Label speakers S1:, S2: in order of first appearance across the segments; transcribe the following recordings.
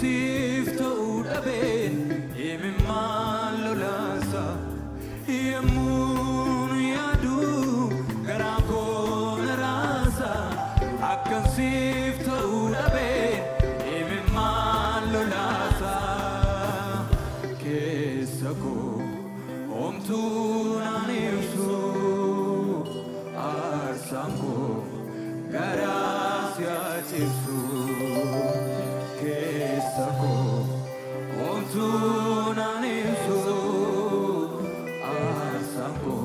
S1: sifto udabe imimalolansa yemun yadu garako narasa akka sifto udabe imimalolansa kesako omtu nanisu arsango gracia Jesu kesako ontu nanisu arsango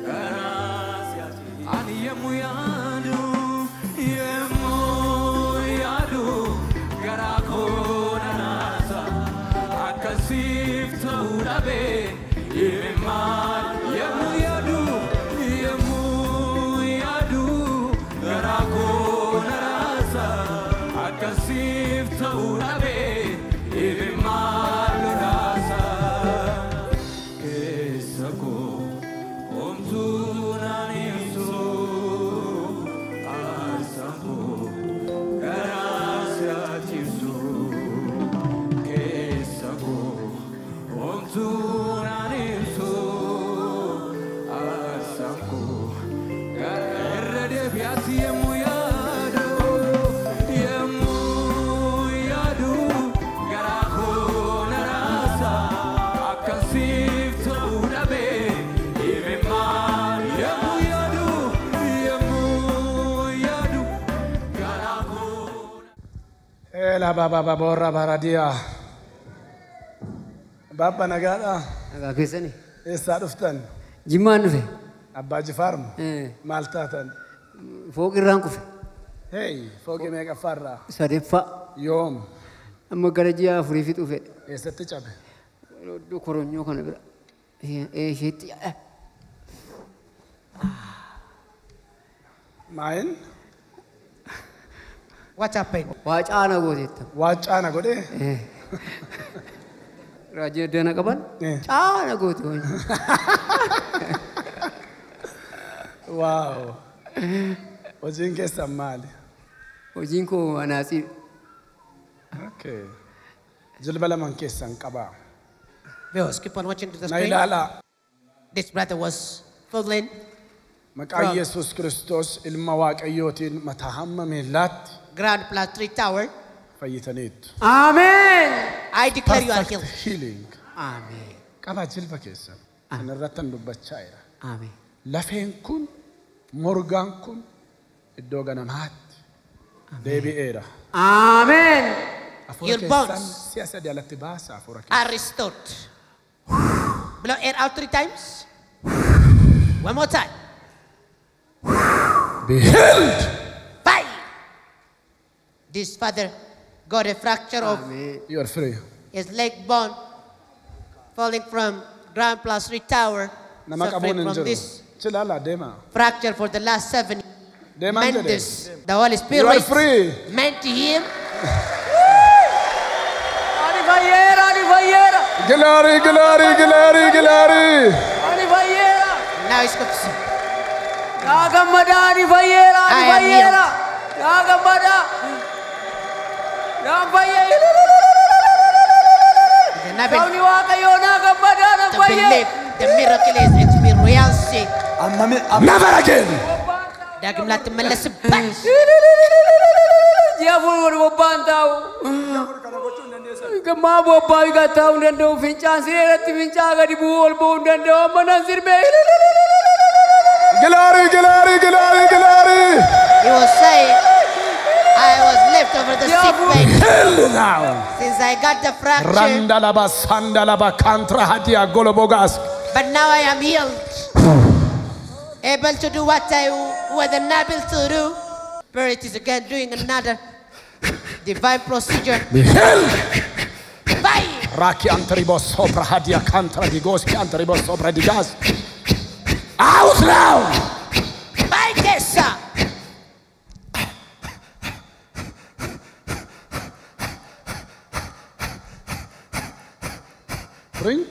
S1: gracia ani yemu yadu garako nanasa akasif taurabe iman yemu yadu garako narasa akasif taurabe imalurasa kesako omtu nanisu arsango gracia Jesu kesako omtu nanisu arsango Biati yemu yadu garako narasa akasif taurabe iman yemu yadu garako
S2: ela baba borra baradia baba nagada
S3: Nagaa keessani.
S2: esa duftan
S3: Jimmaan dhufe.
S2: abba jifarm maltatan
S3: Fooq irraan kufe.
S2: hey foge mega farra
S3: Sadeeffaa.
S2: yom
S3: Amma gara ji'a afurii fixuu fedhe.
S2: esatti chabe
S3: Iddoo koronyoo kana bira. Isheetti.
S2: main
S4: What happened?
S3: Waa caana gooteetta.
S2: wachana gode
S3: Raajii addana qaban.
S2: Eh.
S3: Caana goote wayii.
S2: wow ojin kessa mali
S3: Hojiin koo anaasii.
S2: okay jilbala man kessan qaba
S4: Viewers, keep on watching to the screen.
S2: nailala
S4: This brother was fallen.
S2: maka yesus kristos ilma waaqayyotin matahammamelat
S4: Ground plus 3 tower.
S2: fayitanit
S3: Amen.
S4: I declare you are
S2: perfect
S4: healed.
S2: healing
S3: Amen.
S2: qaba jilba kessan anarratan dubbachaira
S3: Amen.
S2: lafeen kun morgaan kun iddoo ganamaatti deebi'eera
S3: Amen.
S4: Your bones
S2: siyaasa dialatti baasa afura
S4: are restored. Blow air out 3 times. One more time.
S2: be healed
S4: Bye. This father got a fracture of
S3: Amen.
S2: you are free
S4: his leg bone falling from ground plus 3 tower.
S2: nama
S4: Suffering
S2: qabuun
S4: from
S2: jiru
S4: this
S2: chilala deema
S4: fracture for the last 7 years.
S2: deema jedhe
S4: Tremendous. The Holy
S2: you are
S4: Spirit
S2: free
S4: meant to him.
S3: Ani fayyera, ani fayyera.
S2: glory glory glory glory
S3: Ani fayyera.
S4: Now he's got to see.
S3: Yaa gammada, ani fayyera, ani
S4: I am
S3: fayyera. Yaa gammada. Yaa fayyera.
S4: The nabil
S3: Sabni Waaqayyoo naa gammada, na
S4: to
S3: fayyera.
S4: believe the miracle is experiential.
S2: never again
S4: ዳግም ላትመለስበት
S3: Ji'a fuulwar bobbaan taa'u. Gammaa bobbaa egaa taa'uu hin danda'u. Fincaan siree irratti fincaa gadi bu'uu ol ba'uu hin danda'u. Amma nan sirbee.
S2: glory glory glory glory
S4: He was saying, I was left over the sick bed
S2: healed now
S4: since I got the fracture,
S2: randalaba sandalaba kantra hadia golobogas
S4: but now I am healed. Able to do what I was unable to do. Spirit is again doing another divine procedure.
S2: be healed
S4: Bye!
S2: raki antribo sopra hadia kantra digos antribo sopra digas out now
S4: Bye, Kesa!
S2: drink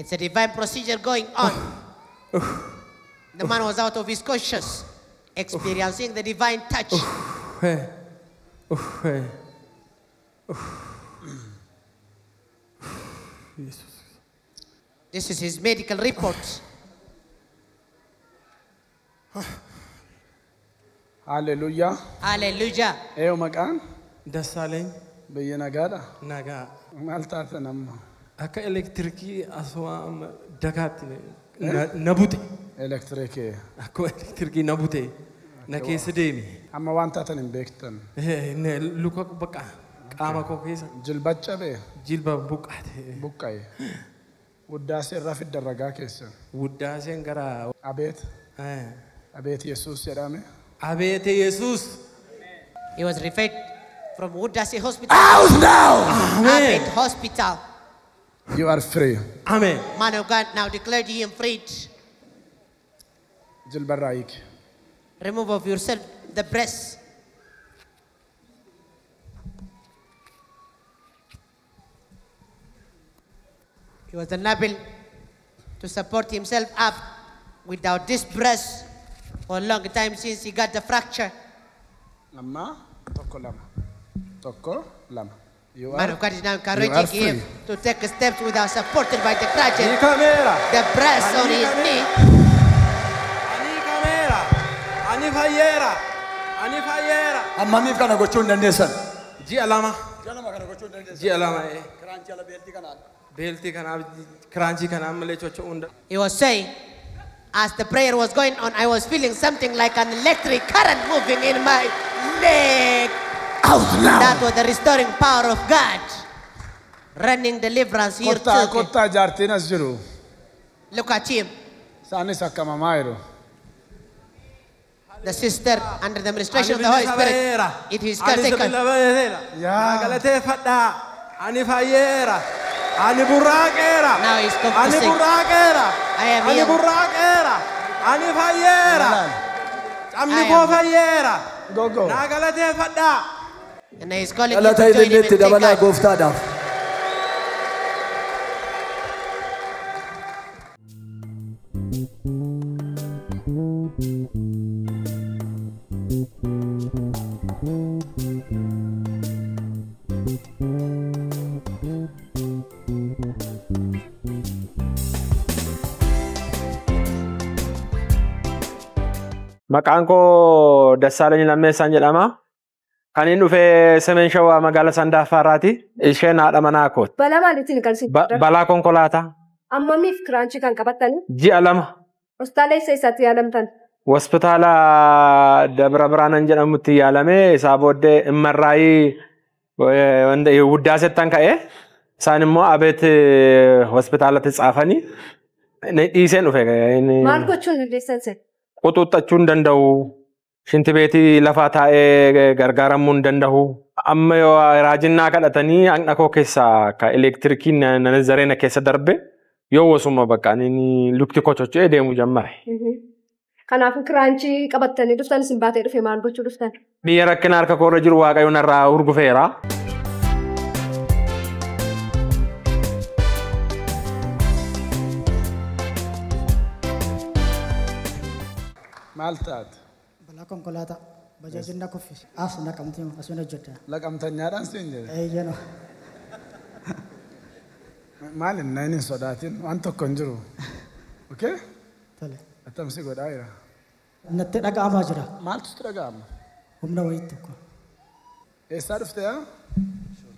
S4: It's a divine procedure going on. The man was out of his conscious, experiencing the divine touch. This is his medical report.
S2: Hallelujah.
S4: Hallelujah.
S2: Eeyo maqaan
S5: Dassaaleny
S2: biyya nagaadha.
S5: nagaa
S2: Maal taatan amma?
S5: akka elektirikii aswaa dagaatti na bute
S2: Elektirikii.
S5: akkuma elektirikii na bute na keessa deeme
S2: Amma waan taatan hin beektan.
S5: luka baqa qaama koo keessa
S2: Jilbacha bee
S5: jilba buqqaate
S2: buqqa'e. Wuddaasee irraa fidda ragaa keessan.
S5: wuddaaseen gara
S2: Abeet. Abeet Yesuus jedhame.
S5: abeete Yesuus
S4: He was referred from Woodasey Hospital.
S2: Out now!
S4: Amen. Hospital.
S2: You are free.
S5: amen
S4: Man of God now declared him freed.
S2: Jilbarraa hiiki.
S4: Remove of yourself the breast. He was unable to support himself up without this breast for a long time since he got the fracture.
S2: Lama. Tokko lama. Tokko lama. You
S4: Man
S2: are
S4: of God is now
S2: you are
S4: encouraging
S2: free.
S4: him to take steps without supported by the crutches.
S5: kameera
S4: The breast on his knee.
S5: ani kameera ani fayyeera
S1: Ammamiif kana gochuu hin dandeessan?
S5: ji'a lama
S1: Ganama kana gochuu hin dandeessan.
S5: ji'a lama
S1: Kiraanchi ala beeltii kanaan.
S5: beeltii kanaaf kiraanchii kanaan malee chocho'uu hunda
S4: He was saying, as the prayer was going on, I was feeling something like an electric current moving in my leg.
S2: Out now!
S4: That was the restoring power of God. Running deliverance here
S2: Kottaa
S4: too.
S2: kottaa jaartiin as jiru.
S4: Look at him.
S2: Isaanis akkamamaa jiru.
S4: The sister under the administration of the Holy Spirit. It is
S5: ani
S4: caretaker.
S2: Yaa.
S5: galateeffadhaa ani fayyeera ani burraaqeera
S4: Now he's
S5: ani
S4: confessing.
S5: burraaqeera
S4: I am
S5: ani
S4: healed.
S5: burraaqeera ani fayyeera camni
S4: I
S5: koo
S4: am-
S5: fayyeera
S2: Go go.
S5: naa galateeffadhaa
S4: And he is calling you
S1: Galata
S4: to join him and
S1: ililleetti
S4: take
S1: dabalaa
S4: God.
S1: gooftaadhaaf.
S6: Maqaan koo Dassaalany Lammeessaan jedhama. Kan inni dhufee Semeen Shawaa magaalaa Sandaaffaarraati. Isheen haadha manaa kooti.
S7: Balaa maaliitiin kan si
S6: Balaa konkolaataa.
S7: Ammamiif kiraanchii kan qabattan?
S6: Ji'a lama.
S7: Hospitaala eessatti yaalamtan?
S6: Hospitaala Dabra Biraanan jedhamutti yaalamee isaa booddee immarraayii Wuddaasettan ka'ee isaan immoo abeet hospitaalatti tsaafanii dhiiseen dhufe.
S7: Maal gochuun dandeessan se?
S6: Quxuxxachuu hin danda'u. Shinti beetii lafaa taa'ee gargaaramuu hin danda'u. Amma yoo raajinnaa kadhatanii hanqa koo keessaa akka elektirikiin nazareena keessa darbe yoo wasuma bakka lukti koo chocho'ee deemuu jammare.
S7: Kanaaf kiraanchii qabattanii dhuftan isin baatee dhufe maal gochuu dhuftan?
S6: Biyya rakkina harka koorra jiru waaqayyo narraa urgufeera.
S2: Maal taate?
S8: Balaa konkolaataa bajaajin na kuffise. As naqamtii asuma hojjeta.
S2: Laqamtanyaadhaan siin jedhe.
S8: Eeyyano.
S2: Maal inni hin sodaatin waan tokko hin jiru. Okay?
S8: Tole.
S2: Attamsi godhaa jira.
S8: Natti dhaga'amaa jira.
S2: Maaltu sitti dhaga'ama?
S8: Humna wayii tokko.
S2: Eessaa dhufte yaa?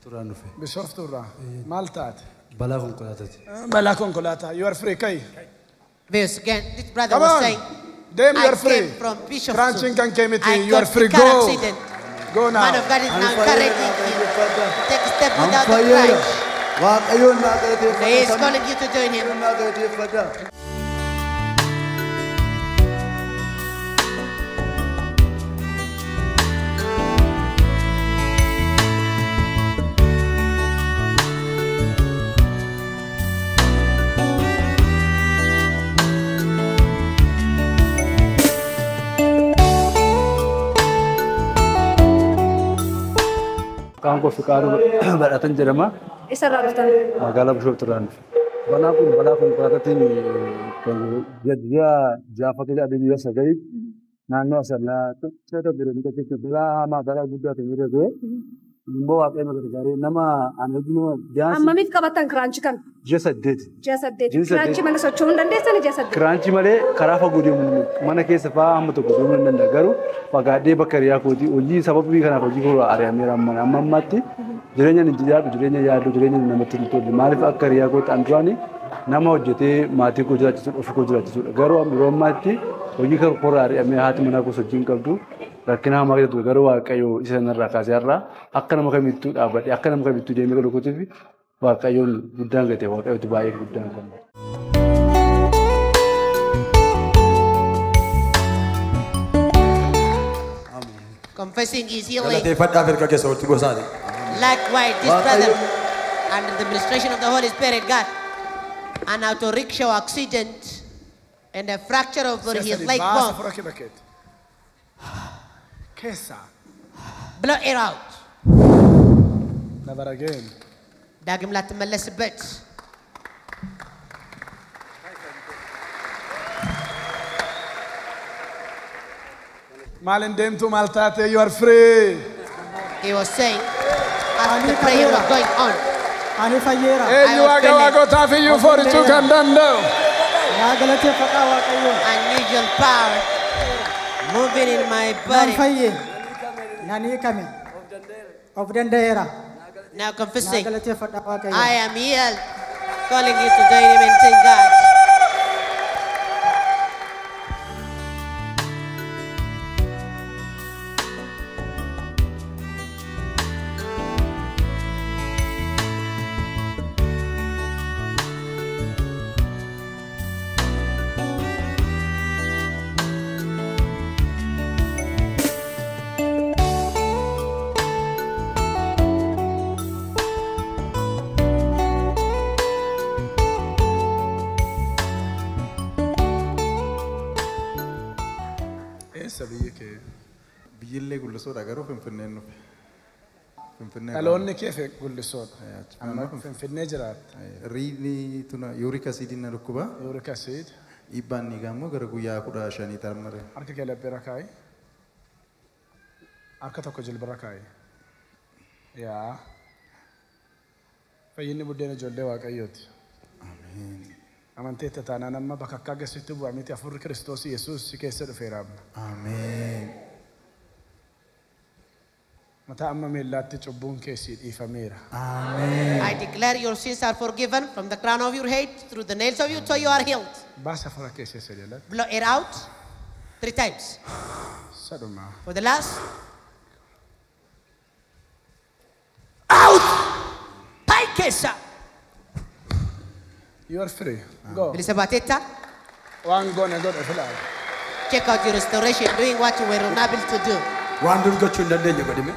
S1: Turaan dhufe.
S2: Bishooftuurraa. Maal taate?
S1: Balaa konkolaataati.
S2: Balaa konkolaataa. You are free kai.
S4: This again, this brother
S2: Come
S4: was
S2: on.
S4: saying,
S2: Dem you
S4: I
S2: are free.
S4: came from Bishop.
S2: Crunching can came it.
S4: I
S2: You are
S4: got
S2: free.
S4: the car
S2: Go.
S4: accident.
S2: Go now.
S4: Man of God is now encouraging you to take a step
S1: An
S4: without the
S1: fayyeera.
S4: crutch.
S1: Waaqayyoon naa
S4: He is
S1: galateeffadha.
S4: calling you to join him.
S1: Waaqayyoon naa galateeffadha.
S9: Maqaan koo Fiqaaduu Badhaatan jedhama.
S7: Isarraa dhuftan?
S9: Magaalaa Bishooftuurraan dhufe.
S1: Balaa kun konkolaataatiin ji'a jaafatee adeemee sagalee naannoo asallaa tokko biroo keessatti balaa hamaa balaa guddaa ta'e jedhee immoo waaqayyo gargaaree nama anajuma jaansi.
S7: Ammamiif qabatan kiraanchi kan?
S1: Ji'a 8.
S7: Ji'a 8. Kiraanchi malee socho'uu hin dandeessani ji'a 8.
S1: Kiraanchi malee karaa fagoo deemuu mana keessa fa'aa hamma tokko deemuu hin danda'a garuu fagaadhee bakka riyaa kooti hojii sababii kanaaf hojii koo ari'ameera amma ammaatti jireenya ni jiraatu jireenya yaadu jireenya namatti hin tolle maaliif akka riyaa kooti anduraani nama hojjetee maatii koo jiraachisuudha ofii koo jiraachisuudha garuu yeroo ammaatti hojii koo ari'amee haati manaa koo sochii hin qabdu. Rakkina hamaa keessatti garuu waaqayyo isa narraa kaasee irraa akka nama kamittuu dhaabbadhe akka nama kamittuu deemee godhukuutiif waaqayyoon guddaan gate waaqayyooti baay'ee guddaan kan.
S4: Confessing his healing.
S5: Likewise,
S4: this brother, under the administration of the Holy Spirit, got an auto rickshaw accident and a fracture over his leg bone.
S2: Keessan.
S4: Blow it out.
S2: Never again.
S4: Dagim latmalesbet.
S2: Malindem to Maltate, you are free.
S4: He was saying, as the prayer was going on,
S8: Ani Fayyina.
S2: Hey, you are godhaatii you for it, you can done now.
S4: Unusual power moving in my body.
S8: Nani kami. Of Dendera.
S4: Now confessing, I am healed, calling you to join him and thank God.
S9: Biyyillee gullisoodha garuu Finfinneen nuuf.
S2: Dhaloonni kee gullisoodha. Amma Finfinnee jiraata.
S9: Riidni tuna yuurika asiidiin na dhukkuba.
S2: Yuurika asiid.
S9: Dhiibbaan dhiigaa immoo gara guyyaa 15 tarmare.
S2: Harka kee laphee kaa'i. Harka tokko jilbirra kaa'i. Yaa. Fayyinni buddeena ijoollee Waaqayyooti. Ameen. Amantii taanaan amma bakka akka agarsiistu bu'aa miti hafuurri Kiristoos Yesuus si keessa dhufeera. Ameen. Mata amma miillaatti cubbuun keessi dhiifameera.
S4: Amen. I declare your sins are forgiven from the crown of your head through the nails of your toe you are healed.
S2: Baasa fara keessi sedela.
S4: Blow it out 3 times.
S2: Saduma.
S4: For the last. Out. Paikesa.
S2: You are free. Go.
S4: Bilisabateta.
S2: One go and go to fly.
S4: Check out your restoration, doing what you were unable to do.
S1: One do go to the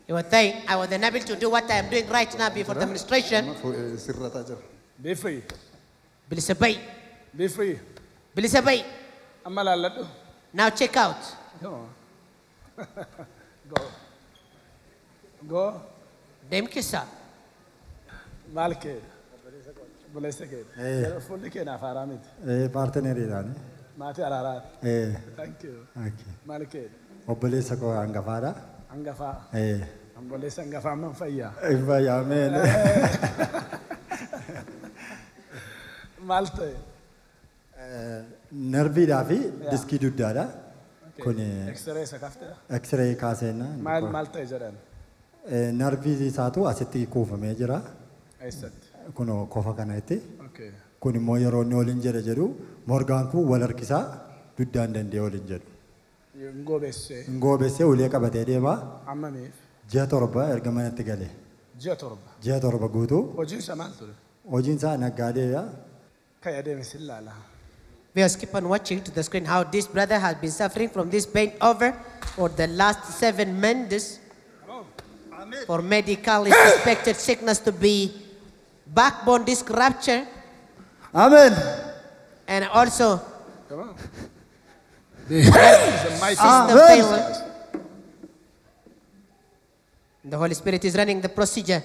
S4: You were saying, I was unable to do what I am doing right now before the administration.
S2: Be free.
S4: Bilisabay.
S2: Be free.
S4: Bilisabay.
S2: Amalalladu.
S4: Now check out.
S2: Go. Go. Go.
S4: Dem kisa.
S2: Malke. Blessed again. Fully can have Aramit.
S10: Partner Irani.
S2: Maatii ARARA. Thank you.
S10: Okay.
S2: Malke.
S10: Obboleessa koo hangafaadha.
S2: Hangafa. Obboleessa hangafa amma fayyaa.
S10: Fayyaa ameen.
S2: Maal ta'e?
S10: Nerviidhaa fi diskii dugdaadha. Kuni
S2: X-ray isa kaftedha.
S10: X-ray kaaseenna.
S2: Maal ta'e jedhan?
S10: Nervii isaatu asitti kuufamee jira.
S2: Eessatti?
S10: Kun kofa kanatti.
S2: Okay.
S10: Kun immoo yeroo inni waliin jedhu morgaan kun wal harkisaa duddaan danda'ee waliin jedhu. Ngoobessee ulee qabatee deema.
S2: Ammamiif?
S10: Ji'a 7 erga manatti gale.
S2: Ji'a 7.
S10: Ji'a 7 guutuu.
S2: Hojiin isaa maal ture?
S10: Hojiin isaa naggaadeedha.
S2: Kan adeeme sillaala.
S4: Viewers, keep on watching to the screen how this brother has been suffering from this pain over for the last 7 months. For medical, is suspected sickness to be backbone disc rupture.
S10: Amen.
S4: And also,
S2: come on.
S4: System failure. The Holy Spirit is running the procedure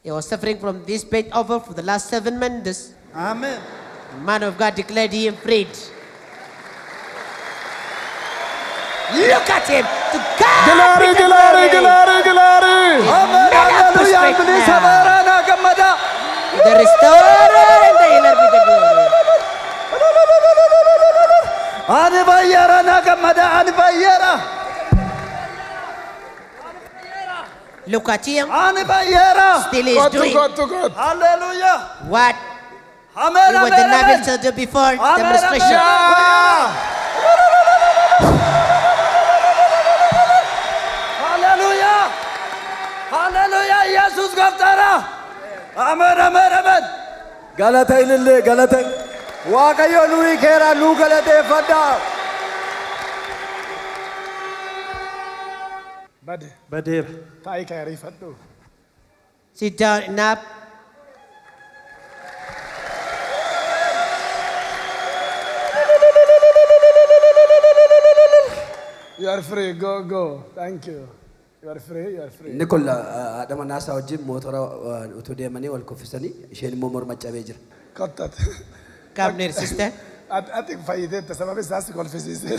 S4: He was suffering from this pain over for the last 7 months.
S5: Amen.
S4: The man of God declared him freed. Look at him. To God
S2: Glory,
S4: be the
S2: glory, glory, glory.
S5: Amen. Hallelujah. Please, Sabarana, Gamada.
S4: The restorer and the healer be the glory.
S5: Ani Fayyera, Nagamada, Ani Fayyera.
S4: Look at him.
S5: Ani Fayyera.
S4: Still is
S2: God to
S4: doing
S2: God to God.
S5: Hallelujah.
S4: what
S5: Amen.
S4: he was the Nabil to do before demonstration.
S5: Hallelujah. Hallelujah. Jesus Gaftara. Amen. Amen. Amen. Galatay lille, galatay. Wakayo lui kera lu galatay fada.
S2: Bade.
S10: Badeera.
S2: Taye kayari faddu.
S4: Sit down and up.
S2: You are free. Go, go. Thank you. You are free. You are free.
S3: Nicole adama nasa wajjin motora utuu deemanii wal kuffisanii isheen immoo morma cabee jira.
S2: Kottat.
S4: Come near, sister.
S2: Ati fayyidetta sababi isaas kolfisiise.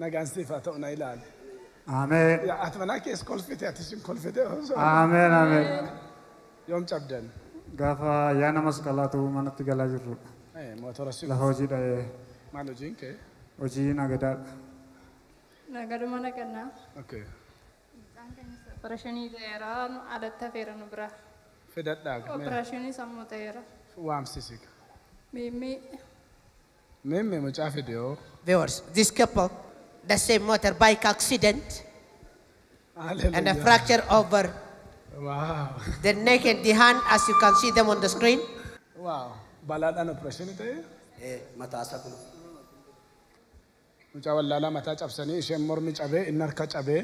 S2: Nagaan siif haa ta'u na ilaali.
S10: Ameen.
S2: Ati manaa keessa kolfite ati ishiin kolfite.
S10: Ameen. Ameen.
S2: Yoom cabdan?
S10: Gaafa ayyaana masqalaatu manatti galaa jirrudha.
S2: Motora si
S10: La hojii dha'ee
S2: maal hojiin kee?
S10: hojii nagadaadha.
S11: Nagaduma nagannaa.
S2: Okay.
S11: Operashinii ta'eera nu alatti hafeera nu bira.
S2: Fedadhaa.
S11: Operashinii sammuu ta'eera.
S2: Waamsisika.
S11: Mimmi.
S2: Mimmi mucaa fide yoo.
S4: Viewers, this couple, the same motorbike accident and a fracture over
S2: Wow.
S4: the neck and the hand, as you can see them on the screen.
S2: Wow. Balaadhaan operashinii ta'e.
S3: Mataa isaa kun.
S2: Mucaa wallaalaa mataa cabsanii isheen mormi cabee inni harka cabee.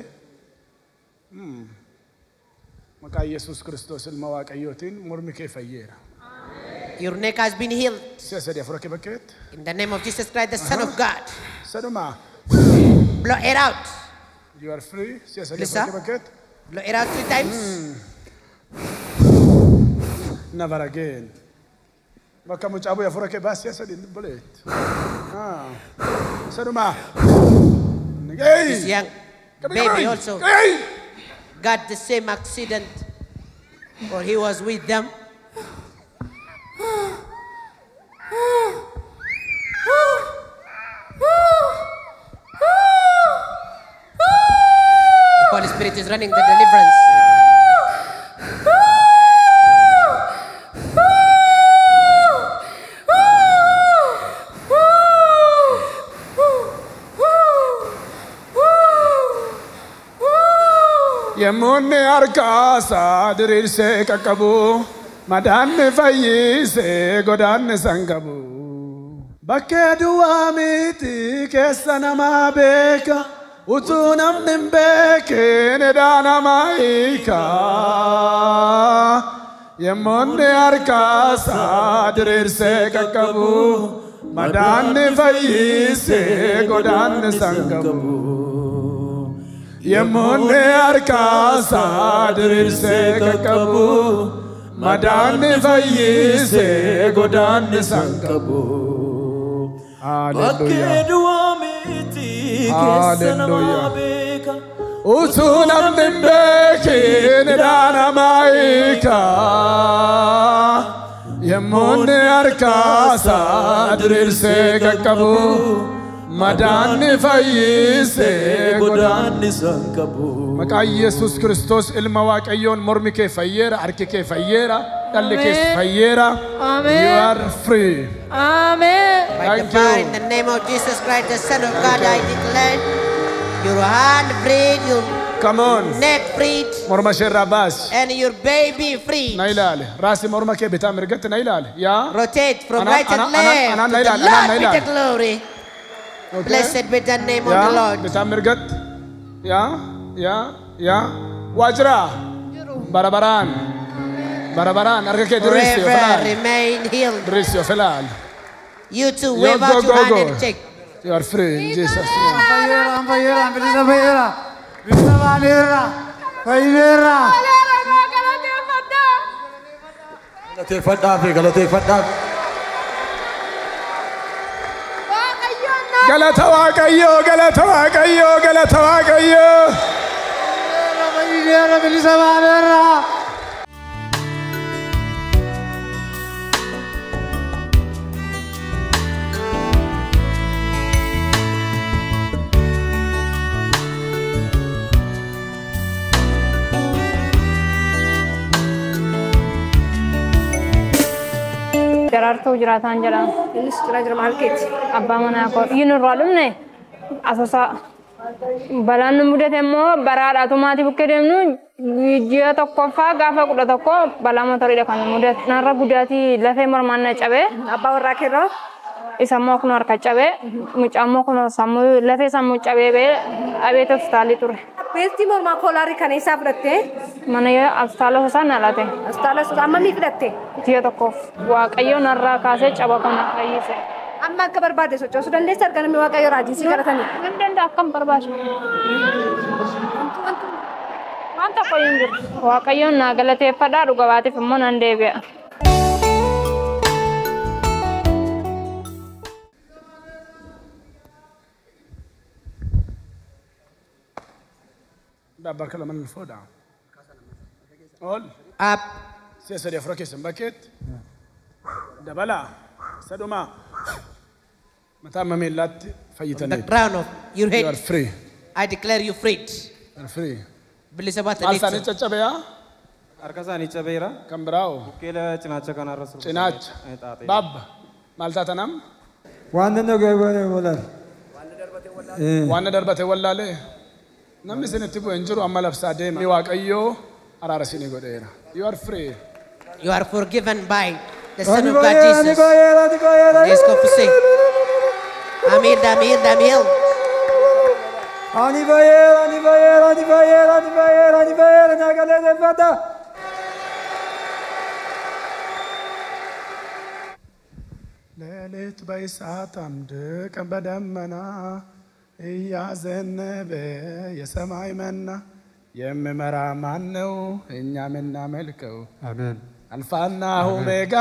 S2: Maqaa Yesuus Kiristoos ilma Waaqayyootiin mormi kee fayyeera.
S4: Your neck has been healed.
S2: Si'a sadii afur akka bakkeetti.
S4: In the name of Jesus Christ, the Son of God.
S2: Sadumaa.
S4: Blow it out.
S2: You are free. Si'a sadii
S4: Please,
S2: afur
S4: sir.
S2: akka bakkeetti.
S4: Blow it out 3 times.
S2: Never again. Bakka mucaa bu'ee afur akka baas si'a sadii buleetti. Sadumaa.
S4: This young baby also got the same accident, or he was with them. The Holy Spirit is running the deliverance.
S2: Yemmunni harkaasaa diriirsee qaqqabu madaanni fayyisee godaanni sangabu. Bakkee duwwaa miti keessa namaa beeka utuu namni hin beekin edhaa namaa hiika. Yemmunni harkaasaa diriirsee qaqqabu madaanni fayyisee godaanni sangabu. Yemmunni harkaasaa diriirsee qaqqabu madaanni fayyisee godaanni sangabu.
S12: Bakkee duwwaa miti keessa namaa beeka
S2: utuu namni hin beekin edhaa namaa hiika. Yemmunni harkaasaa diriirsee qaqqabu madaanni fayyisee godaanni sangabu. Maqaa Yesuus Kiristoos ilma Waaqayyoon mormi kee fayyeera, harki kee fayyeera, dhalli kee fayyeera. You are free.
S11: Amen.
S4: By the power in the name of Jesus Christ, the Son of God, I declare your hand freed, your
S2: Come on.
S4: neck freed,
S2: Morma sherraa baasi.
S4: and your baby freed.
S2: Na ilaali. Raasi morma kee bitaa mirgatti na ilaali. Yaa.
S4: Rotate from
S2: Ana-
S4: right and
S2: ana- ana-
S4: left.
S2: ana-
S4: To
S2: na
S4: the
S2: ilaali, ana- na
S4: Lord be
S2: ilaali.
S4: the glory.
S2: Okay.
S4: Blessed be the name of the
S2: Yaa.
S4: Lord.
S2: Bitaa mirgatti. Yaa. Waa jiraa? Barabaraan. Barabaraan. Harka kee diriirsi yoo
S4: Forever
S2: filaali.
S4: remain healed.
S2: Diriirsi yoo filaali.
S4: You too,
S2: Yo,
S4: wave
S2: go,
S4: out your
S2: go,
S4: hand
S2: go.
S4: and check.
S2: You are free in Jesus' name.
S8: Fayyera, bilisa fayyera.
S2: Bisamanera. Fayyinera.
S5: Galateeffadhaafi galateeffadhaafi.
S2: Galata Waaqayyo, galata Waaqayyo, galata Waaqayyo. Fayyinera bisamanera.
S11: Jarartuu jiraataan jedhama.
S7: Innis jira maalkeeti.
S11: Abbaa manaa koo yinurraa dhumne asosaa balaan nu mudate immoo baraadhaatu maatii bukkee deemnu ji'a tokkoffaa gaafa 11 balaa motoriidha kan mudate. Narra guddaatii lafee mormaan na cabee.
S7: Abbaa warraa keerraa.
S11: Isa immoo kun harka cabee mucaa immoo kun sammuu lafee sammuu cabee bee abeet hospitaalii ture.
S7: Beeltii mormaa koolaarii kana isaa fudhattee?
S11: Mana hospitaala osoo naalate.
S7: Hospitaala osoo amma mi fudhatte?
S11: Ji'a tokkoof Waaqayyo narraa kaasee caba kana fayyise.
S7: Amma akka barbaade sochoosuu dandeessa arganamee Waaqayyo raajiisii kadhatanii.
S11: Hin danda'a akkam barbaadu. Waan tokko hin jiru. Waaqayyoon naa galateeffadhaa dhugabaatiif immoo nan deebi'a.
S2: Dabbar kala man foda. All
S4: up.
S2: Sesa dia froke sembaket. Dabala. Saduma. Mata mamelat fayitan.
S4: The crown of your head.
S2: You are free.
S4: I declare you freed.
S2: You are free.
S4: Bilisa bata
S2: Alsa ni chachabe ya?
S13: Arkasa ni chabeera.
S2: Kambrao.
S13: Kela cinacha kana rasul.
S2: Cinach. Bab. Malta tanam.
S14: Wanda no gabane wala.
S2: Wanda darbate wallale. Namni sinitti bu'e hinjiru amma labsaa deema. Ni Waaqayyo araara sinii godheera. You are free.
S4: You are forgiven by the Son of God Jesus. Let's go to sing. Amir, Damir, Damir.
S2: ሌሊት በእሳት አምድ ቀን በደመና እያዘነበ የሰማይ መና የሚመራ ማን ነው? እኛ የምናመልከው
S14: አሜን።
S2: አልፋና ኦሜጋ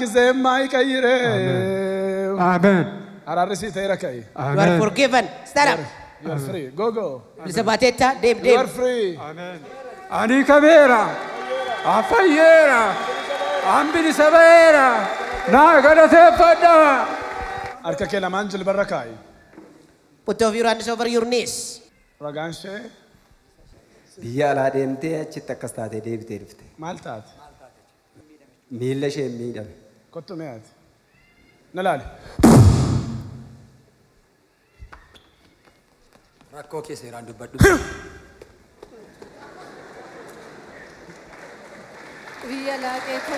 S2: ጊዜ የማይቀይረው
S14: አሜን።
S2: አራርሲ ተይረከይ
S4: You are forgiven. Stand up.
S2: You are free. Go go.
S4: Bilisa bateta, Dave,
S2: You are
S4: Dave.
S2: free.
S14: Amen. Ani kabera. Afayera. Ambili sabera. Na galateeffadha.
S2: Harka kee lamaan jilbarra kaa'i.
S4: Put of your hands over your knees.
S2: Ragaan ishee
S15: biyya alaa deemtee achitti akkas taatee deebitee dhufte.
S2: maal taate?
S15: Miilla ishee miidhame.
S2: Kottu mi'aati. Na laali.
S15: Rakkoo kee seeraan dubbadhu.
S7: Biyya laaqeetu.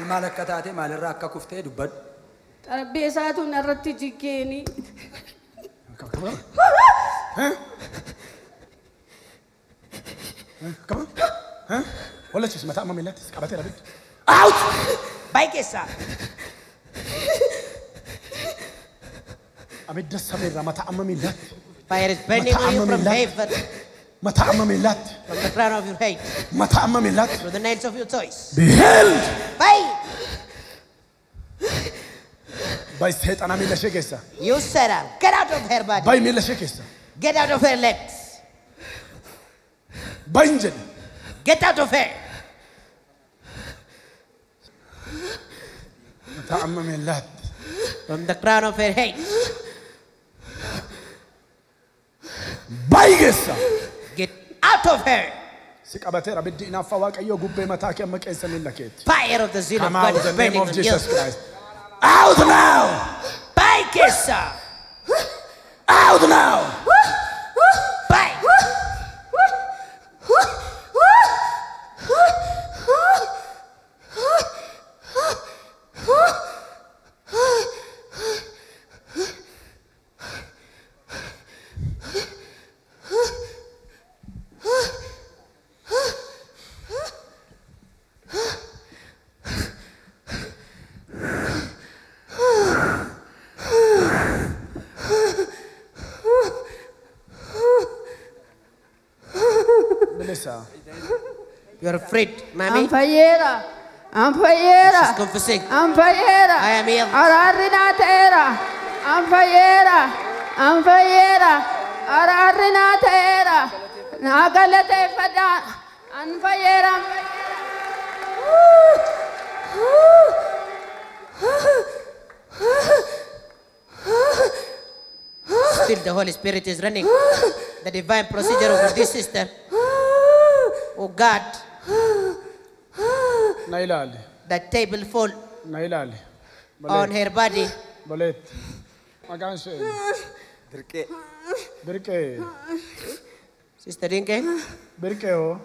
S15: Maal akka taate maalirraa akka kuftee dubbadhu.
S7: Xarabbeessaatu narratti jiggeeni.
S2: Wala chis mataa amma miilaatti qabatee rabbitti.
S4: Out! Baikesa.
S2: Abidda sameerraa mataa amma miilaatti.
S4: Fire is burning on you from heaven.
S2: Mataa amma miilaatti.
S4: From the crown of your head.
S2: Mataa amma miilaatti.
S4: Through the nails of your toes.
S2: Be held.
S4: Bye!
S2: By seexana miila ishee keessa.
S4: You set up. Get out of her body.
S2: By miila ishee keessa.
S4: Get out of her legs.
S2: By hin jedhe.
S4: Get out of her.
S2: Mataa amma miilaatti.
S4: From the crown of her head.
S2: By keessa.
S4: Get out of her.
S2: Si qabatee rabiddi inaaffaa Waaqayyoo gubbee mataa kee amma qeensa miila keetti.
S4: Fire of the zeal of
S2: Come
S4: God
S2: out in
S4: is
S2: the name
S4: burning
S2: of
S4: on
S2: Jesus
S4: you.
S2: Christ. Out now!
S4: Baikesa.
S2: Out now!
S4: Bye!
S2: keessa.
S4: You are freed, mommy.
S16: Ampayera. Ampayera.
S4: She's confessing.
S16: Ampayera.
S4: I am healed.
S16: Ararina tera. Ampayera. Ampayera. Ararina tera. Nagalate fada. Ampayera.
S4: Still the Holy Spirit is running the divine procedure over this sister. Oh God.
S2: Nailali.
S4: That table fall
S2: Nailali.
S4: on her body.
S2: Bolet. Magan she.
S15: Birke.
S2: Birke.
S4: Sister Rinke.
S2: Birke ho.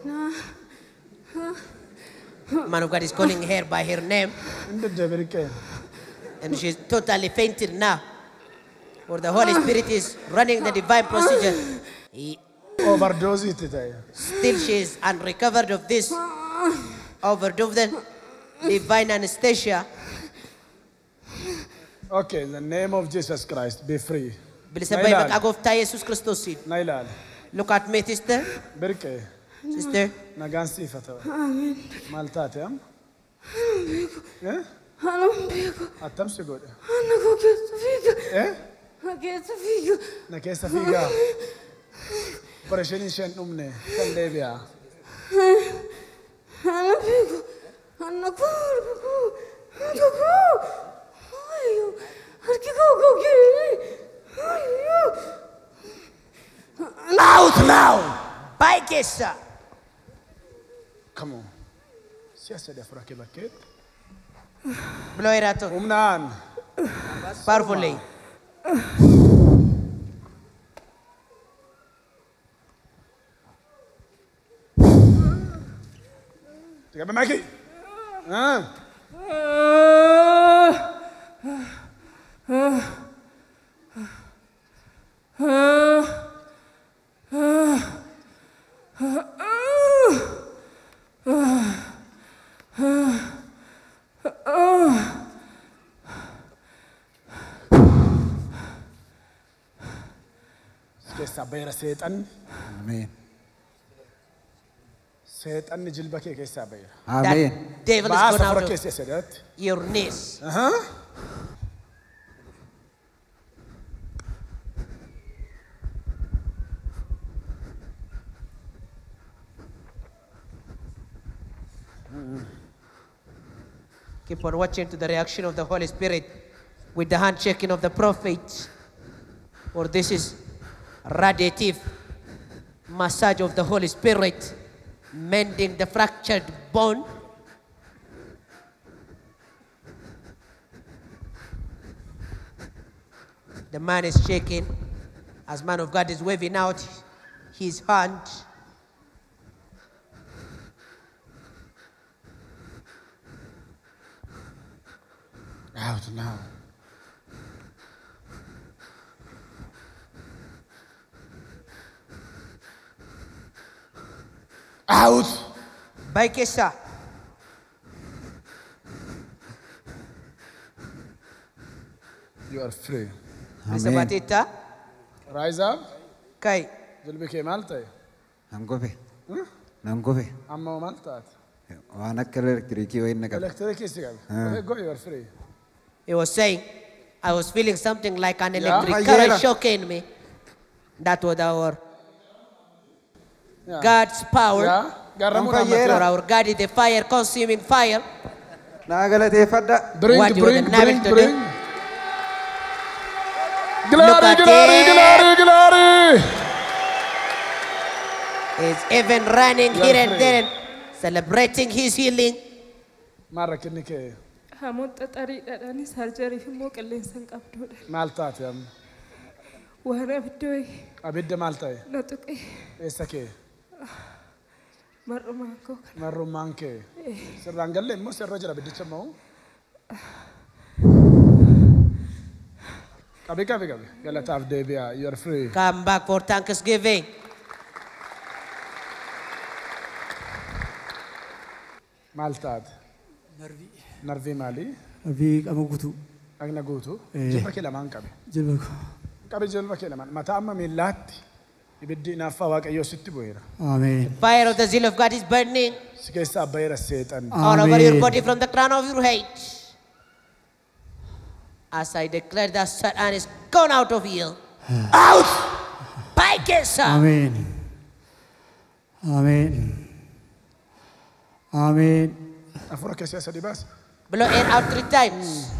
S4: Man of God is calling her by her name.
S2: Birke.
S4: And she's totally fainted now. For the Holy Spirit is running the divine procedure.
S2: Overdose it today.
S4: Still she is unrecovered of this overdose divine anesthesia.
S2: Okay, in the name of Jesus Christ, be free.
S4: Nailal. Look at me, sister.
S2: Birke.
S4: Sister.
S2: Nagan sifata.
S16: Amen.
S2: Maltate am. Eh? Atam sigod. Na kesa figa. Parasheni shen umne. Kan devya.
S4: Out now! By Kesa.
S2: Come on. Siasa dia frake baket.
S4: Blow it out.
S2: Umnan.
S4: Powerfully.
S2: Tiga Maki. Ah. Sabera setan.
S9: Amen.
S2: Setan ni jilba ke sabera.
S9: Amen.
S4: Devil is gone out of
S2: sedat.
S4: your knees. Keep on watching to the reaction of the Holy Spirit with the handshaking of the prophet. For this is radiative massage of the Holy Spirit, mending the fractured bone. The man is shaking as man of God is waving out his hand.
S2: Out now. Out.
S4: By Kesa.
S2: You are free.
S4: Mr. Batita.
S2: Rise up.
S4: Kai.
S2: Jilbi ke malta.
S9: Nangofe. Nangofe.
S2: Amma malta.
S9: Wana kala elektriki wa inna kala.
S2: Electric is go. Go, you are free.
S4: He was saying, I was feeling something like an electric current shocking me. That was our God's power. For our God is the fire, consuming fire.
S2: Bring.
S4: Glory, glory, glory, glory. He's even running here and there, celebrating his healing.
S17: Hamoon xaxariidhaadhaan sarjarii fi immoo qilleensa hin qabduudha.
S2: Maal taate amma?
S17: Waan abiddoo
S2: abidda maal ta'e?
S17: na tuqe.
S2: Eessa kee?
S17: Mar'umaan koo kana.
S2: Mar'ummaan kee? Sirraan galle immoo sirra jira abiddicha immoo? Qabi. Galataaf deebi'a. You are free.
S4: Come back for Thanksgiving.
S2: Maal taate? Narvii maali?
S8: Narvii qama guutuu.
S2: Dhagna guutuu? Jilba kee lamaan qabi.
S8: Jilba koo.
S2: Qabi jilba kee lamaan. Mataa amma miillaatti Ibiddi naaffaa Waaqayyoo sitti bu'eera.
S8: Ameen.
S4: Fire of the zeal of God is burning
S2: Si keessaa abbayeera seexan.
S4: all over your body from the crown of your head. As I declare that Satan is gone out of you. Out! By keessan.
S8: Ameen. Ameen. Ameen.
S2: Hafuura keessaa sadi baas.
S4: Blow air out 3 times.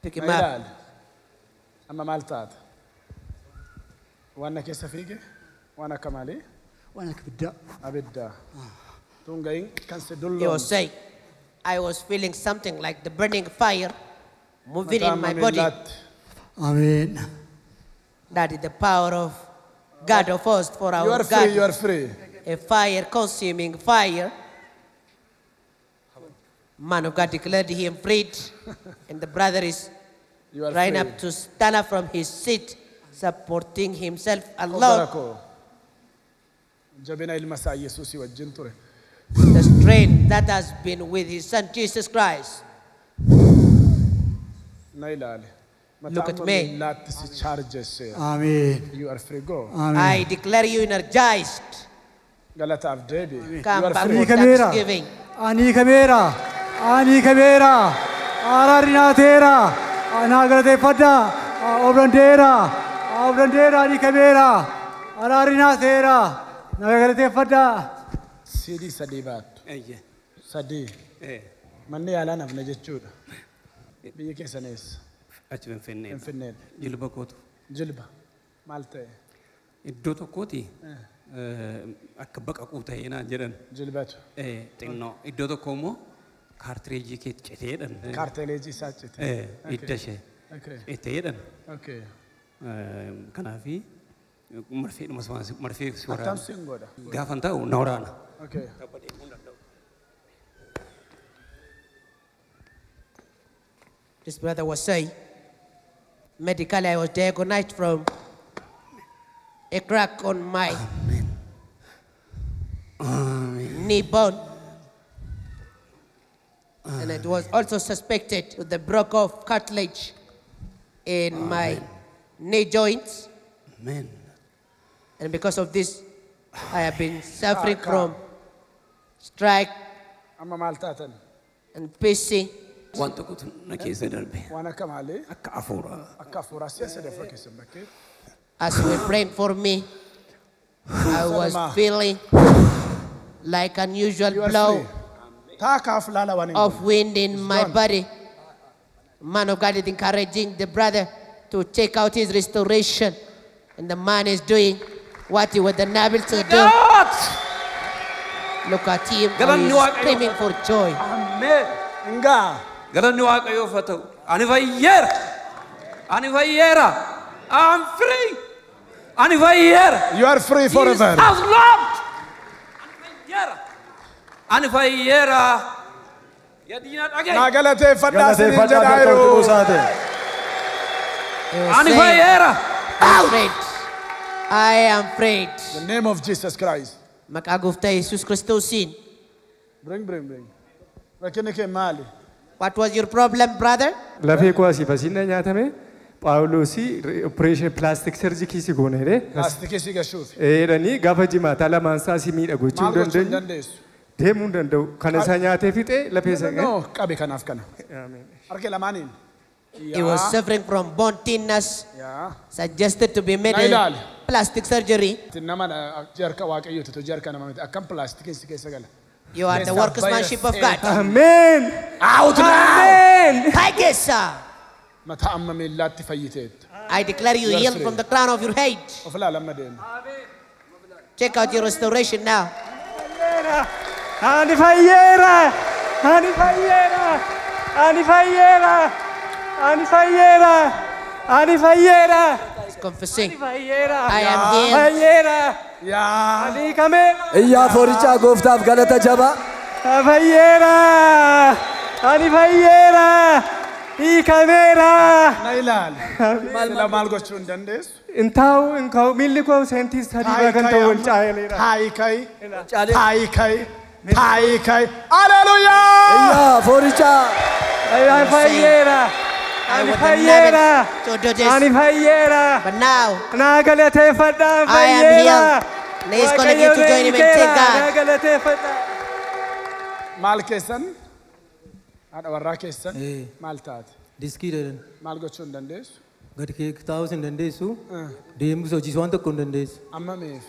S4: Pick him up.
S2: Amma maal taata? Waan na keessa fiige? Waan akka maalii?
S8: Waan akka biddaa.
S2: Abiddaa. Tun gahin kan si
S4: He
S2: dulloon.
S4: was saying, I was feeling something like the burning fire moving in my body.
S8: Ameen.
S4: That is the power of God of hosts for our
S2: You are
S4: God.
S2: free, you are free.
S4: A fire, consuming fire. Man of God declared him freed, and the brother is
S2: You are
S4: trying
S2: free.
S4: up to stand up from his seat, supporting himself alone.
S2: Kobarako. Jabina ilma isaa Yesuusii wajjin ture.
S4: The strength that has been with his son Jesus Christ.
S2: Na ilaali.
S4: Look at me.
S2: Laatti si chargesseera.
S8: Ameen.
S2: You are free, go.
S4: I declare you energized.
S2: Galataaf deebi.
S4: Come
S2: You are
S4: back
S2: free.
S4: for Thanksgiving.
S8: Ani kabeera. Ani kabeera. Araarri naateera. Anaa galateeffadha. Obrandeera. Obrandeera ani kabeera. Araarri naateera. Naa galateeffadha.
S2: Sidii sadii baattu. Sadii. Manni yaalaa nafna jechuudha. Biyya keessan eessa?
S18: Achi Finfinnee.
S2: Finfinnee.
S18: Jilba kootu.
S2: Jilba. Maal ta'e?
S18: Iddoo tokkooti akka baqaquu ta'ee naan jedhan.
S2: Jilbatu.
S18: Xinnoo. Iddoo tokko immoo kaartireejii kee citeedhan.
S2: Kaartireejii isaa cite.
S18: Hidda ishee citeedhan. Kanaafi marfee si waraana.
S2: Attam siin godha.
S18: Gaafan ta'u na waraana.
S4: This brother was saying, medically I was diagnosed from a crack on my knee bone. And it was also suspected with the broke off cartilage in my knee joints.
S18: Amen.
S4: And because of this, I have been suffering from strike
S2: Amma maal taatan?
S4: and PC.
S18: Waan tokkotu na keessa darbe.
S2: Waan akka maalii?
S18: Akka hafuuraa.
S2: Akka hafuuraa si'a sadii afur keessan bakkee.
S4: As you were praying for me, I was feeling like unusual blow of wind in my body. Man of God is encouraging the brother to check out his restoration. And the man is doing what he was unable to do. Look at him, he is screaming for joy.
S2: Amen.
S18: Galanni Waaqayyoof haa ta'u. Ani fayyeera. Ani fayyeera. I'm free. Ani fayyeera.
S2: You are free forever.
S18: He has loved. Ani fayyeera. Yadiina dhagaye.
S2: Naa galateeffadhaa siniin jedhaayiru.
S18: Ani fayyeera.
S4: I am afraid.
S2: The name of Jesus Christ.
S4: Maqaa Gooftaa Yesuus Kiristoosiin.
S2: Bring. Rakkinni kee maali?
S4: What was your problem, brother?
S19: Lafee koo asii fasiinna nyaatame. Phaawulosi operation plastic surgery si gooneere.
S2: Plastikii si gashuuf.
S19: Eeranii gaafa jimaataa lamaan isaa si miidha gochuu
S2: Maal gochuu hin
S19: dandeenyu.
S2: dandeessu?
S19: Deemuu hin danda'u. Kana isaa nyaatee fixee lafee isaa.
S2: No, qabe kanaaf kana. Harka lamaaniin.
S4: He was suffering from bone thinness, suggested to be made
S2: Nailal.
S4: plastic surgery.
S2: Nama jarka waaqayyooti to jarka nama miti akkam pilaastikiin si keessa gala.
S4: You are the workmanship of God.
S19: Amen.
S2: Out now.
S4: Amen. Taye.
S2: Mata amma miillaatti fayyiteetta.
S4: I declare you healed from the crown of your head.
S2: Of ilaalamma deema.
S4: Check out your restoration now.
S19: Ani fayyeera. Ani fayyeera. Ani fayyeera. Ani fayyeera. Ani fayyeera.
S4: He's confessing.
S19: Fayyeera.
S4: I am healed.
S19: Fayyeera.
S2: Yaa.
S19: Ani kamee.
S5: Iyyaa foorichaa gooftaaf galata jabaa.
S19: Fayyeera. Ani fayyera. Hiikamera.
S2: Na ilaali. Sila maal gochuu hin dandeessu?
S19: Intaa'u miilli koo seentii sadii kan ta'u wal caaleera.
S2: Taayi kai. Taayi kai. Taayi kai. Hallelujah.
S5: Iyyaa foorichaa.
S19: Ani fayyera. Ani fayyera. Ani fayyera.
S4: But now,
S19: Naa galateeffadha
S4: I am
S19: fayyera.
S4: healed. Let's connect you to join him and thank
S19: Naa
S4: God.
S19: galateeffadha.
S2: Maal keessan? Haadha warraa keessan? Maal taate?
S20: Diskii jedhan.
S2: Maal gochuu hin dandeessu?
S20: Gadi kee taa'us hin dandeessu. Deemus hojiis waan tokko hin dandeessu.
S2: Amma meef?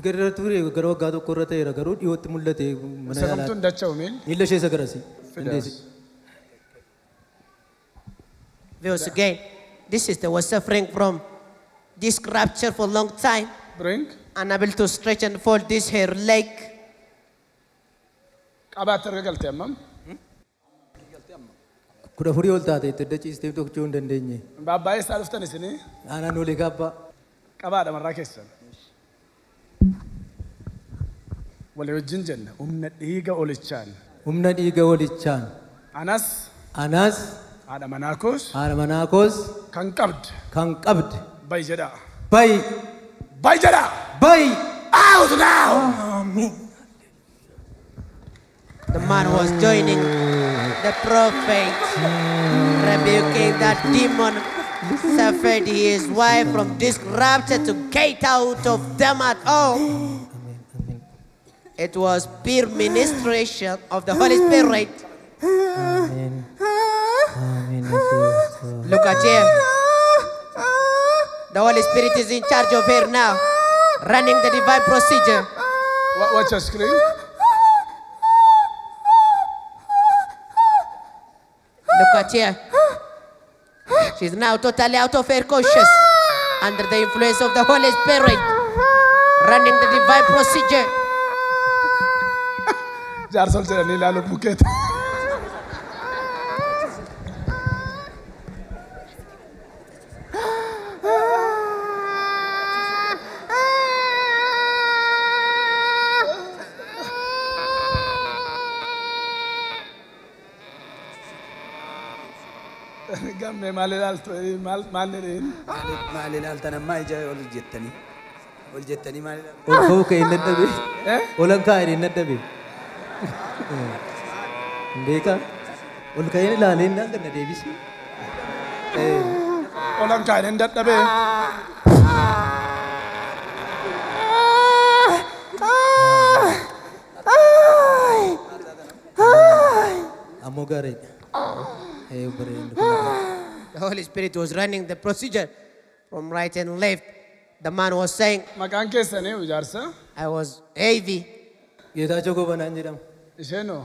S20: Gara ture gara waggaa tokko irra ta'eera garuu dhiyootti mul'ate mana
S2: Isa kamtuun dacha'u miil?
S20: miilla ishee isa garasi. Dandeessi.
S4: Once again, this sister was suffering from this rupture for a long time.
S2: Bring.
S4: Unable to stretch and fold this her leg.
S2: Qabaatti erga galte ammam?
S20: Kudha furii ol taate itti adda ciistee tokko hin dandeenye.
S2: Baabbaayee isaa dhuftan isinii?
S20: Aanaan olee gaabbaa.
S2: Qabaadha marraa keessan. Walii wajjin jenna humna dhiiga olichaan.
S20: Humna dhiiga olichaan.
S2: Anas.
S20: Anas.
S2: Haadha manaa koos.
S20: Haadha manaa koos.
S2: Kan qabdu.
S20: Kan qabdu.
S2: Bayi jedhaa.
S20: Bayi.
S2: Bayi jedhaa.
S20: Bayi.
S2: Out now.
S20: Amen.
S4: The man was joining the prophet, rebuking that demon, suffered his wife from this rapture to get out of them at all. It was pure ministration of the Holy Spirit.
S20: Amen. Amen.
S4: Look at here. The Holy Spirit is in charge of her now, running the divine procedure.
S2: Watch your screen.
S4: Look at here. She's now totally out of her conscious, under the influence of the Holy Spirit, running the divine procedure.
S2: Jaarsol jedhanii ilaalu bukeeta. Gammee maal ilaaltu maal jedheen?
S5: Maal ilaaltan ammaa ija ol jettanii. Ol jettanii maal ilaaltu?
S20: Ol ka'uu ka'e hin dadhabe. Olan kaa'e hin dadhabe. Beeka. Ol ka'een ilaalee naan ganna deebisi.
S2: Olan kaa'e hin dadhabe.
S20: Ammoo gaariidha.
S4: The Holy Spirit was running the procedure from right and left. The man was saying,
S2: Maqaan keessanii ijaarsa?
S4: I was heavy.
S20: Geetaachoo gobanaan jedhama.
S2: Isheenoo?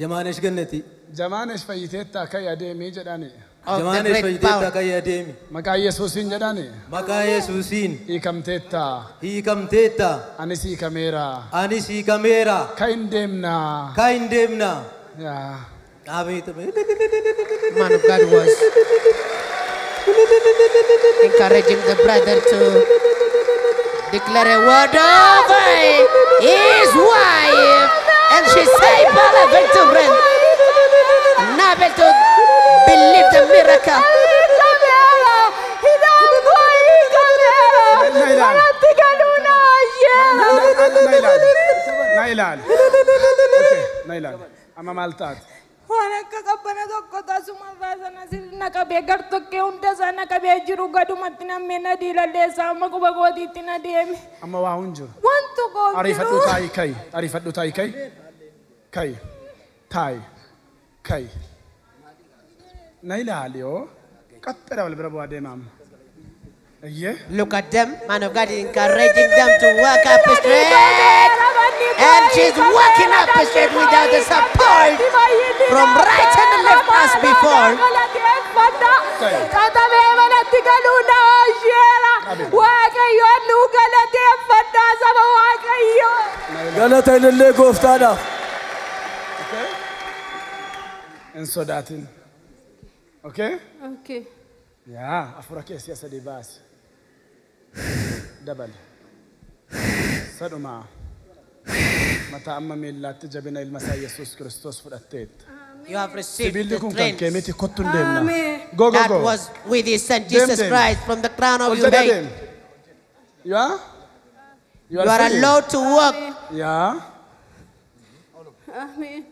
S20: Jamaanesh gannati.
S2: Jamaanesh fayyiteettaa kan adeemii jedhani.
S20: Jamaanesh fayyiteettaa kan adeemi.
S2: Maqaa Yesuusiin jedhani.
S20: Maqaa Yesuusiin.
S2: Hiikamteettaa.
S20: Hiikamteettaa.
S2: Anis hiikameera.
S20: Anis hiikameera.
S2: Kan hin deemnaa.
S20: Kan hin deemnaa.
S4: Man of God was encouraging the brother to declare a word over his wife, and she said, "Beloved children, unable to believe the miracle."
S2: Nailan, amma maal taate?
S17: Waan akka qabbana tokko tasumarraa sana sirna qabee gar tokkee hunda sana qabee jiru gadumatti nammee na diilalleessaa amma quba gootiitti na deeme.
S2: Amma waa hun jiru.
S17: Waan tokko jiru.
S2: Ariifadhu taayi kai. Ariifadhu taayi kai. Kai. Taayi. Kai. Na ilaali yoo qaxxara wal bira bu'aa deema amma.
S4: Look at them, man of God is encouraging them to work up straight. And she's working up straight without the support from right and left as before.
S5: Galata illee gooftaadhaaf.
S2: Hin sodaatin. Okay?
S17: Okay.
S2: Yaa, afura keessi sadii baasi. Dabali. Sadhumaa. Mataa amma miillaatti jabina ilma isaa Yesuus Kiristoos fudhatteetta.
S4: You have received
S2: Sibilli
S4: the
S2: kun kan
S4: trains.
S2: keemiti kottun deemna.
S16: Amen.
S2: Go, go,
S4: That
S2: go.
S4: was with his son
S2: Dem,
S4: Jesus
S2: dem.
S4: Christ from the crown of
S2: Ol
S4: your
S2: jedha
S4: head.
S2: deem. Yeah?
S4: You are
S2: free.
S4: allowed to walk.
S2: Yeah.
S16: Amen.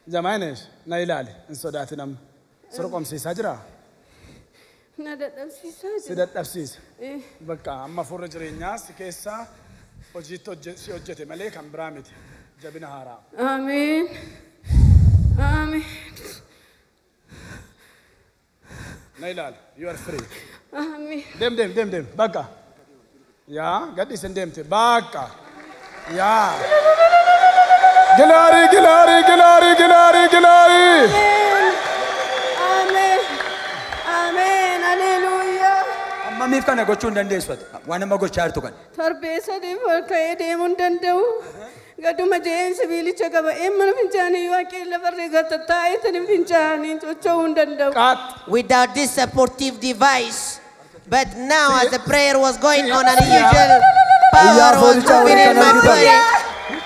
S2: Jamaanesh na ilaali hin sodaatinam. Sorqomsiisaa jira.
S16: Na dadhabsiisaa
S2: Si
S16: jira.
S2: dadhabsiisa. Bakka amma furra jireenyaa si keessaa hojiitti si hojjete malee kan biraa miti. Jabina haaraa.
S16: Amen. Amen.
S2: Na ilaali. You are free.
S16: Amen.
S2: Dem. Bakka. Yaa gadhiisin deemte. Bakka. Yaa. Glory.
S16: Amen. Amen. Hallelujah.
S5: Amma miif kana gochuu hin dandeessu. Waan amma gochaa jirtu kana.
S16: Torbee sadii ka'ee deemuu hin danda'u. Gaduma jeen sibiilicha qaba. Mana fincaanii waaqee lafarree gata taa'ee tani fincaanii socho'uu hin danda'u.
S4: Without this supportive device. But now as the prayer was going on, an unusual power was moving in my body.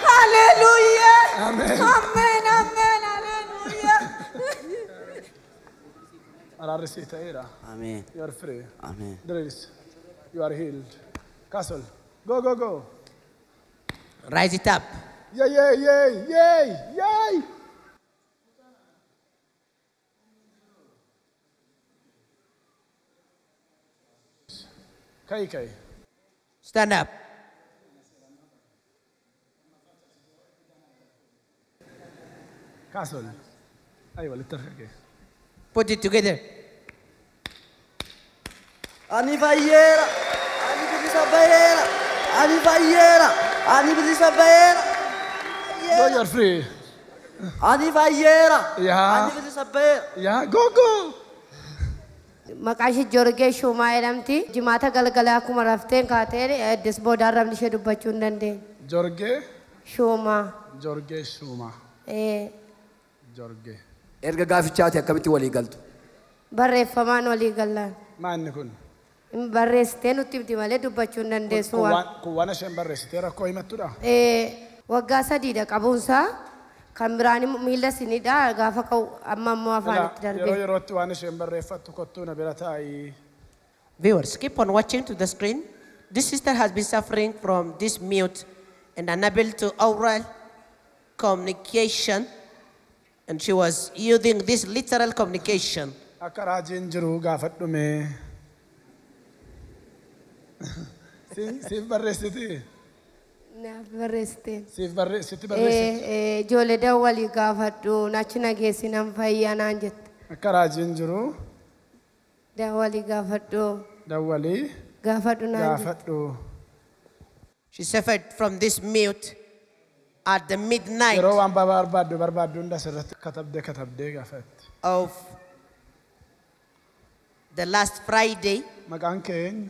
S16: Hallelujah.
S2: Amen.
S16: Hallelujah.
S2: Araarri ta'eera.
S15: Amen.
S2: You are free.
S15: Amen.
S2: Drills. You are healed. Castle. Go.
S4: Rise it up.
S2: Yay. Kai.
S4: Stand up.
S2: Castle. Aywa, littarkake.
S4: Put it together.
S5: Ani fayyera. Ani bilisa fayyera. Ani fayyera. Ani bilisa fayyera.
S2: Go, you are free.
S5: Ani fayyera.
S2: Yeah.
S5: Ani bilisa fayyera.
S2: Yeah, go.
S21: Maqaan ishee Jorgee Shumaa jedhamti. Jimaata galgalaa akkuma rafteen kaatee eddes booda arrabni ishee dubbachuu hin dandeenye.
S2: Jorgee
S21: Shumaa.
S2: Jorgee.
S5: Erga gaafichaati akkamitti walii galtu?
S21: Barreeffamaan walii gallaan.
S2: Maanni kun?
S21: Barreessitee nutti himti malee dubbachuu hin dandeessu.
S2: Kun waan isheen barreessitee rakkoo himattudha?
S21: Waggaa sadiidha qabuunsaa. Kan biraan miila sinidha gaafa ka'u amma ammoo afaanitti darbee.
S2: Yerootti waan isheen barreeffattu kottuu na bira taa'i.
S4: Viewers, keep on watching to the screen. This sister has been suffering from this mute and unable to oral communication, and she was using this literal communication.
S2: Akka raajiin jiru gaafadhume. Siif barreessiti?
S21: Naaf barreessite.
S2: Siif barreessiti?
S21: Ijoollee dawwalii gaafadhu nachi nageessi nan fayyaa naan jette.
S2: Akka raajiin jiru?
S21: Dawwalii gaafadhu.
S2: Dawwalii?
S21: Gaafadhu naan jette.
S2: Gaafadhu.
S4: She suffered from this mute at the midnight
S2: yeroo waan barbaaddu hunda sirratti katabdee gaafatti.
S4: Of the last Friday.
S2: Maqaan kee eenyu?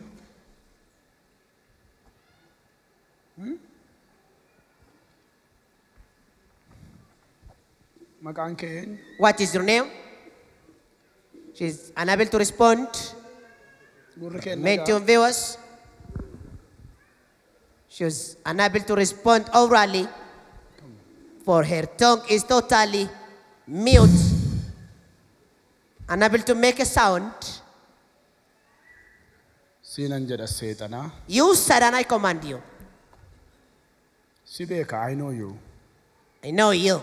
S2: Maqaan kee eenyu?
S4: What is your name? She's unable to respond. Many viewers. She was unable to respond orally, for her tongue is totally mute, unable to make a sound.
S2: Siinan jedha seexana.
S4: You said and I command you.
S2: Si beeka, I know you.
S4: I know you.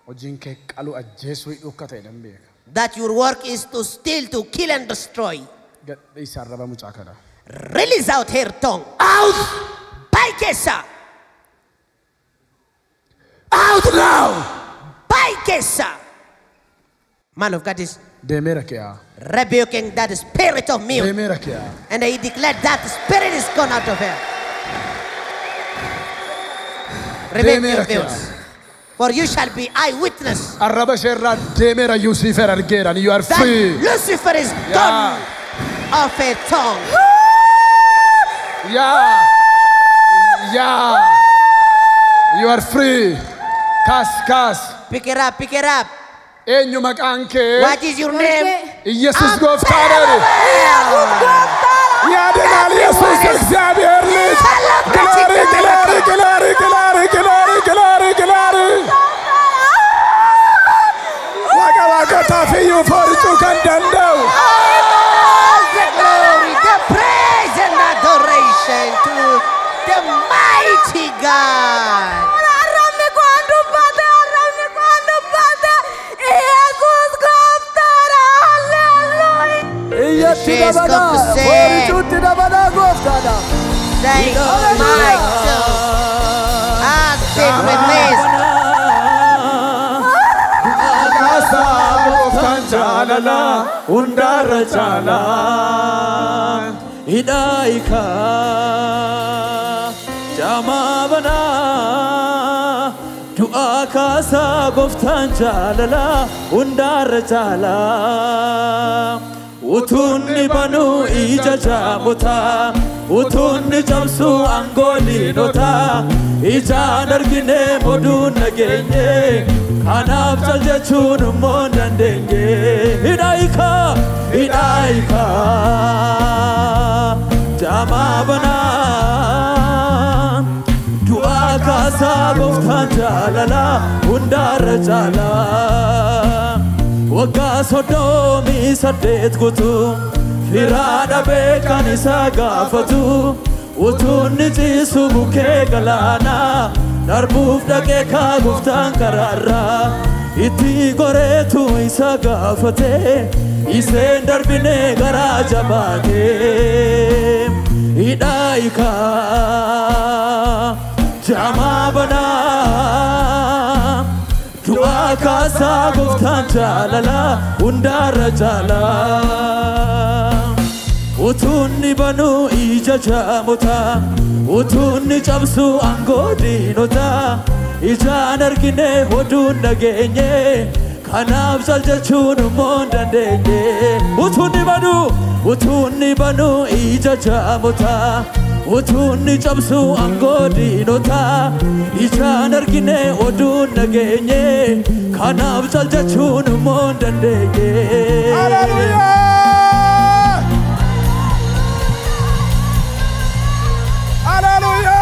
S2: Hojiin kee qalu ajjeesuu dhukka ta'e nan beeka.
S4: That your work is to steal, to kill and destroy.
S2: Gadhiisa arraba mucaa kana.
S4: Release out her tongue. Out! By Kesa! Out now! By Kesa! Man of God is rebuking that spirit of mute. And he declared that spirit is gone out of her. Remain your views. For you shall be eyewitness.
S2: You are free.
S4: Lucifer is gone off her tongue.
S2: Yeah. You are free. Kas.
S4: Pick it up.
S2: What
S4: is your name?
S2: Jesus Godfather. Yadenal Jesus Xavier. Glory.
S4: God. She is come to say, thank my soul. I've been released.
S12: Hidaika jamabana du'a kasa goftan jalala undar jala utunni banu ija jamuta utunni jamsu angoli nota ija dargine modun nagenye kanaf jalchun mondandenge hidaika hidaika jamabana du'a kasa goftan jalala undar jala wagga sodomi saddeet gutu firada beekan isa gaafatu utunni ciisu bukkee galaana darbuuf dhaqee kaa guftaan karaarra itti goreetu isa gaafate iseen darbine garaa jabaate hidhaayika jamaa banaa du'a kasa goftan jalala undara jala utunni banu ija jamuta utunni cabsu angodinota ijaan argine hodun nagenye kanaf jalchun mondandenge utunni banu ija jamuta utunni cabsu angodinota ijaan argine hodun nagenye kanaf jalchun mondandenge hallelujah hallelujah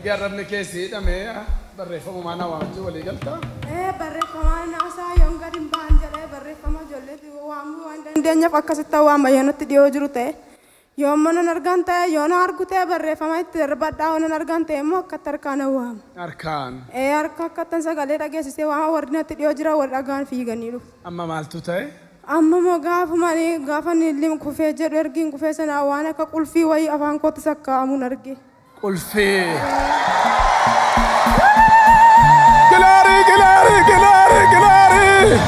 S2: Garabni keesi dhame barreeffama maana waamju walii galta.
S16: Barreeffama naasaa yoon gadi hin baan jedhee barreeffama ijoolleetti waamuu waan dandeenyeef akkasitti waama yoo nutti dhiyoo jiru ta'e yoon mana argan ta'e yoon argu ta'e barreeffama itti darbadhaa yoon argan ta'e immoo akkatti harkaan waamu.
S2: Harkaan.
S16: Harka akkattan sagalee dhageessisee waama warri natti dhiyoo jira warri dhagaan fiiganii dhufu.
S2: Amma maaltu ta'e?
S16: Amma moo gaafa nillim kufee jedhu ergiin kufee sanaa waan akka qulfii wayii afaan kootti sakkaamuun arge.
S2: Qulfii. Glory, glory, glory, glory.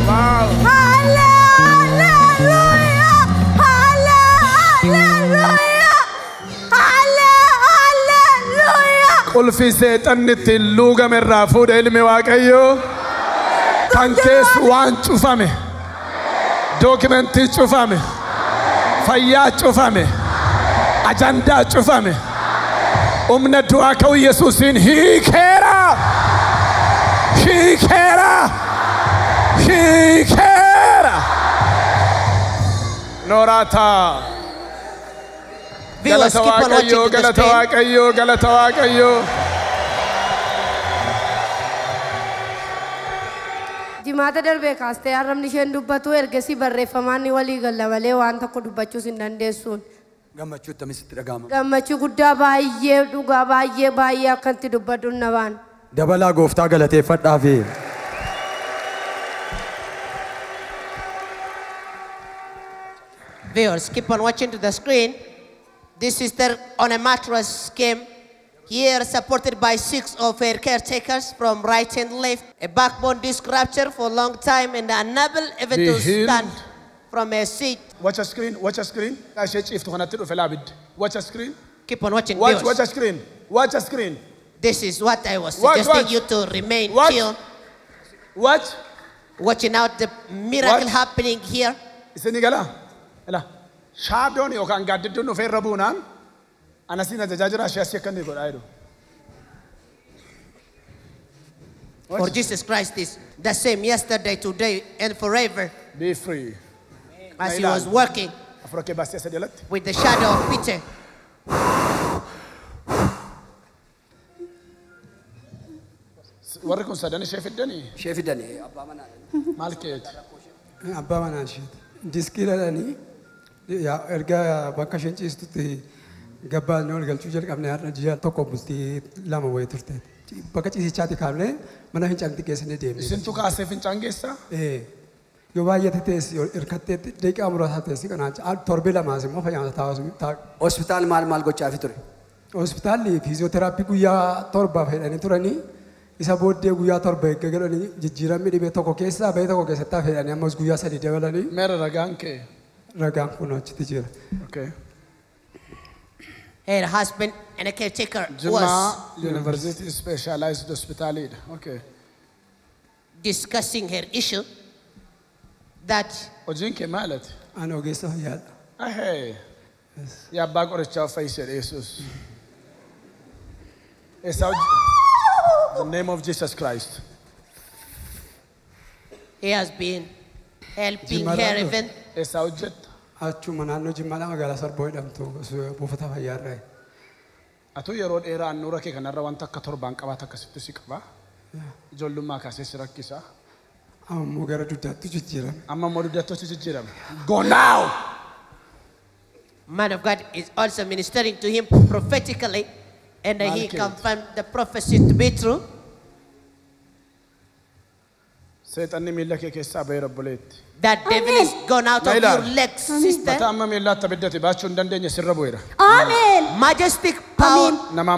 S2: Wow.
S16: Hallelujah. Hallelujah. Hallelujah.
S2: Qulfii seexannitti luugame irraa fuudha ilmi Waaqayyoo. Kan keessa waan cufame. Dokumentii cufame. Fayyaa cufame. Ajandaa cufame. Humna du'aa ka'u Yesuusiin hiikeera. Hiikeera. Hiikeera. Noorata.
S4: Viewers, keep on watching to the
S2: Galata
S4: screen.
S2: Waaqayyoo, galata Waaqayyoo.
S21: Jimaata darbee kaastee arrabni isheen dubbatu ergasii barreeffamaan walii galla malee waan tokko dubbachuus hin dandeessuun.
S5: Gammachuu tamisitti dhaga'ama.
S21: Gammachuu guddaa baay'ee dhugaa baay'ee akkantti dubbadhuun na baan.
S5: Dabalaa gooftaa galateeffadhaafi.
S4: Viewers, keep on watching to the screen. This sister on a mattress came here, supported by 6 of her caretakers from right and left. A backbone disc rupture for a long time and unable even to stand from her seat.
S2: Watch a screen, watch a screen. Watch a screen.
S4: Keep on watching,
S2: Watch
S4: viewers.
S2: a screen. Watch a screen.
S4: This is what I was suggesting you to remain chill.
S2: Watch.
S4: Watching out the miracle happening here.
S2: Isinigala. Ela. Shadow yookaan gaaddidduun dhufee irra buunaan anasiin ajajaa jira ashee asii akka inni godhaa jiru.
S4: For Jesus Christ is the same yesterday, today, and forever.
S2: Be free.
S4: As he was working with the shadow of Peter.
S2: وركون سدني شايف الدني
S3: شايف الدني أبا منان
S2: مالكيت
S14: أبا منان شيء ديسكيلا دني يا إرجع بكاشين شيء استوتي قبل نقول قال شو جالك أبني هارنا جيال توكو بستي لما ويترتة بكاشي شيء كامله mana hin cantik kesane deemne
S2: isin tu kaasee fincaan geessa
S14: yoo baay'ate teessi irkattee deeqaa muraasa teessi kanaan al torbe lamaas immoo fayyaana taa'u
S3: hospitaal maal gochaa fi ture
S14: hospitaalli fiiziyooteraappii guyyaa torba fedhanii turanii isa booddee guyyaa torba eeggalanii jijjiiramni dhibee tokko keessaa bahee tokko keessatti fedhanii ammas guyyaa sadii dabalanii
S2: meera ragaan kee
S14: ragaan kun achitti jira
S2: okay
S4: Her husband and a caretaker
S2: Juma University Specialized Hospital. Okay.
S4: Discussing her issue that
S2: Ojinke malet.
S14: Ano geso yad.
S2: Hey. Ya bag or chow face Jesus. The name of Jesus Christ.
S4: He has been helping her even.
S14: Achu manano jimala magala sarboy damtu bufata fayyarre
S2: atu yeroo dheeraa annura kee kanarra wanta akka torbaan qabaata akkasitti si qaba ijoollummaa kaasee si rakkisa
S14: ammoo gara duddaatti jijjiirame
S2: amma immoo duddaatti jijjiirame go now
S4: man of God is also ministering to him prophetically and he confirmed the prophecy to be true
S2: seetanni miilla kee keessaa bayra boleetti
S4: that devil is gone out of your legs, sister.
S2: Amen.
S4: Majestic power and the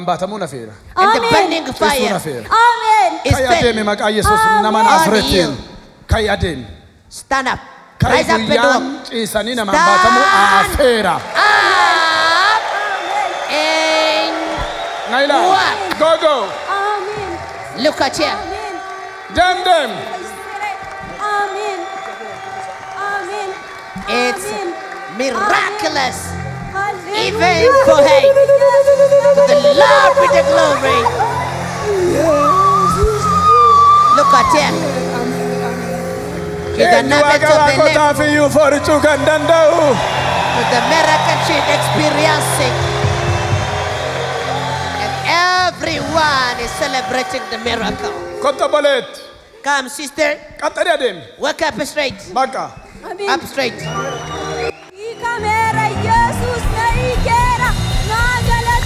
S4: burning fire is fed on you. Stand up. Rise up and walk. Stand up. And walk.
S2: Go.
S4: Look at you.
S2: Them.
S4: It's miraculous. Even for him. To the Lord with the glory. Look at him. To the nuggets of the left. To the miracle she's experiencing. And everyone is celebrating the miracle. Come, sister. Walk up straight. Up straight.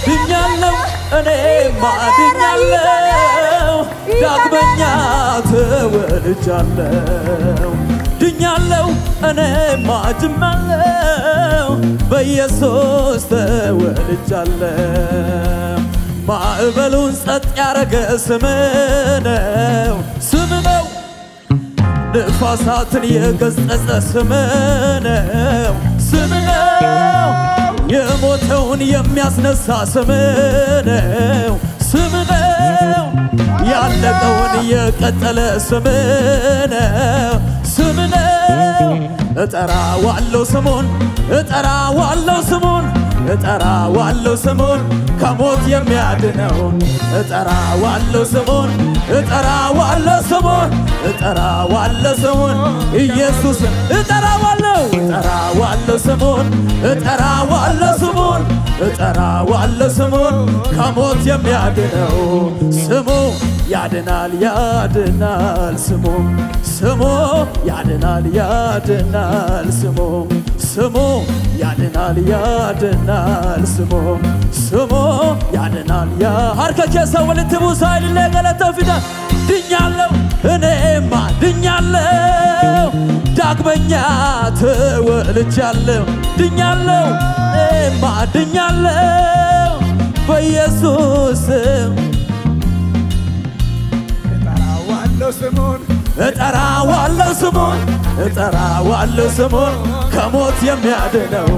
S12: ድኛለው እኔማ ድኛለው ዳግመኛ ተወልጃለው ድኛለው እኔማ ድኛለው በኢየሱስ ተወልጃለው ማዕበሉን ጸጥ ያረገ ስም ነው ንፋሳትን የገሰጸ ስም ነው የሞተውን የሚያስነሳ ስም ነው ያለቀውን የቀጠለ ስም ነው እጠራዋለሁ ስሙን ከሞት የሚያድነውን እጠራዋለሁ ስሙን ኢየሱስን እጠራዋለሁ ስሙን ከሞት የሚያድነው ስሙ ያድናል ስሙ ያድናል ስሙ ያድናል ሀርከቸ ሰውልት ሙሳይል ለገለተ ፊዳ ድኛለው እኔማ ድኛለው ዳግመኛ ተወልጃለው ድኛለው እኔማ ድኛለው በኢየሱስ እጠራዋለሁ ስሙን ከሞት የሚያድነው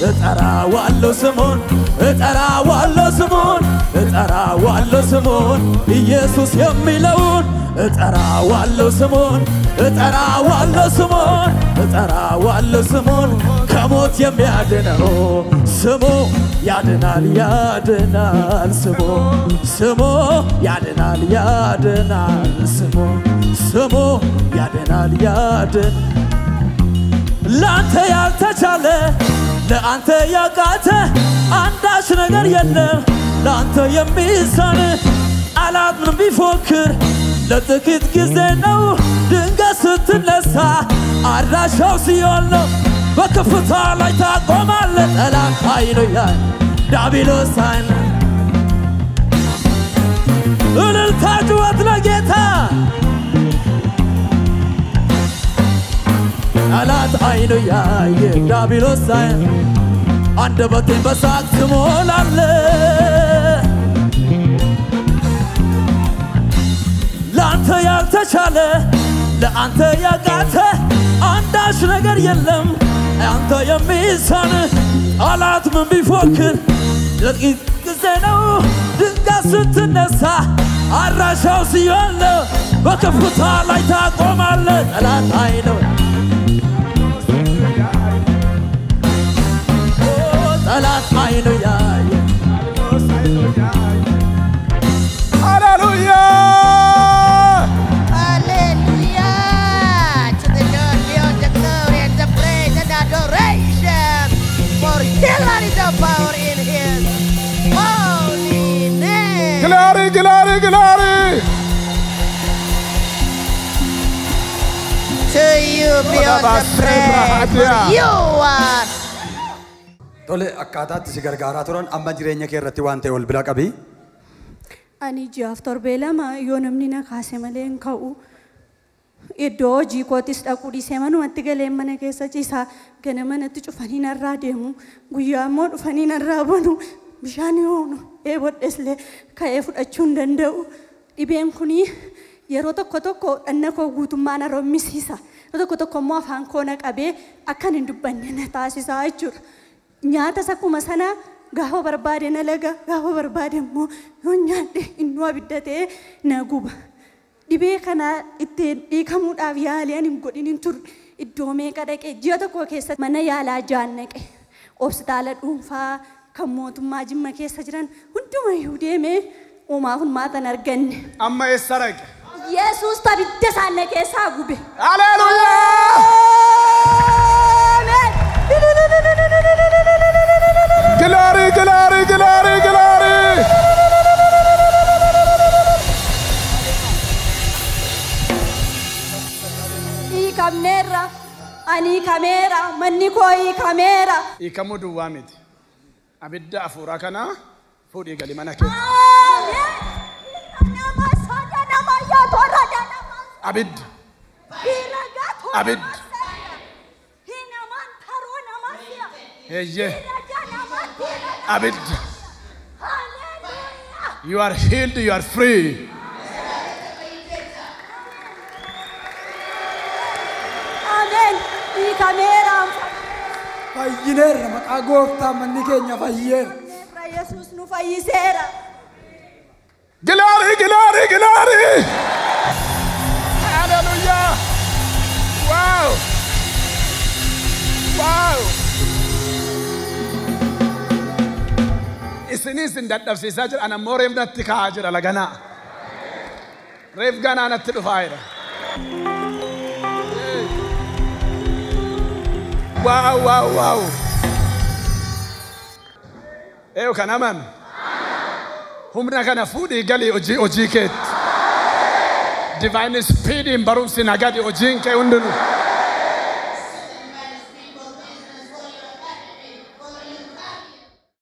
S12: እጠራዋለሁ ስሙን ኢየሱስ የሚለውን እጠራዋለሁ ስሙን ከሞት የሚያድነው ስሙ ያድናል ስሙ ያድናል ስሙ ያድናል ላንተ ያልተቻለ ለአንተ ያቃተ አንዳች ነገር የለም ላንተ የሚሳን አላምን ቢፎክር ለጥቂት ጊዜ ነው ድንገት ስትነሳ አድራሻው ሲኦል ነው በከፍታ ላይ ታቆማለህ ጠላት ኃይሉ ያይ ዲያብሎስ ኃይል እልልታ ጩኸት ለጌታ ጠላት ኃይሉ ያይ ዲያብሎስ ኃይል አንደበቴን በሳቅ ትሞላለህ ለአንተ ያልተቻለ ለአንተ ያቃተ አንዳች ነገር የለም አንተ የሚሳን ጠላት ምን ቢፎክር ለጥቂት ጊዜ ነው ድንገት ስትነሳ አድራሻው ሲኦል ነው በከፍታ ላይ ታቆማለህ ጠላት ኃይሉ ጠላት ኃይሉ ያየ
S2: ሃሌሉያ
S4: Healing is the power in His holy name.
S2: Glory, glory, glory.
S4: To you be all the praise. For you are.
S5: Tole akkaataa si gargaaraa turan amma jireenya kee irratti waan ta'e ol bira qabii.
S6: Ani ji'aaf torbee lama yoo namni na kaase malee hin ka'u. Iddoo hojii kootis dhaquu dhiisee manumatti galee mana keessa ciisaa ganama natti cufanii narraa deemu guyyaa immoo dhufanii narraa banu bishaan yoonu eebodheslee ka'ee fudhachuu hin danda'u. Dhibeen kuni yeroo tokko tokko dhanna koo guutummaa na rommisiisa. Yeroo tokko tokko immoo afaan koo na qabee akkan hin dubbanne na taasisaa jechuudha. Nyaatas akkuma sana gaafa barbaade na laga gaafa barbaade immoo yoo nyaadhe innuu abidda ta'ee na guba. Dhibee kana ittiin dhiikamuudhaaf yaalii ani hin godhin turre iddoo meeqa dhaqe ji'a tokko keessatti mana yaalaa jaannaqe hospitaala dhuunfaa kan mootummaa Jimma keessa jiran hundumayyuu deemee uumaaf ulmaatan arganne.
S2: Amma eessa dhaqe?
S6: Yesuus abidda isaanii keessaa gube.
S2: Haleluuyaa! Glory, glory, glory, glory!
S6: Kamera, ani kamera, manni koi kamera.
S2: Ikamu duwwaa miti. Abidda afuuraa kana fuudhii gali mana kee. Abidda. Abidda. Eeyyee. Abidda. You are healed, you are free.
S6: Kamera.
S14: Fayyineerra maqaa gooftaa manni keenya fayyeera.
S6: Yesuus nu fayyiseera.
S2: Glory, glory, glory. Hallelujah. Wow. Wow. Isinis hin dadhabsiisaa jira ana immoo reef natti ka'aa jira laganaa. Reef ganaa natti dhufaa jira. Wow, wow, wow. Eeyo kan aman. Humna kana fuudhii galii hojii keetti. Divine speed in barumsi nagadi hojiin kee hundinuu.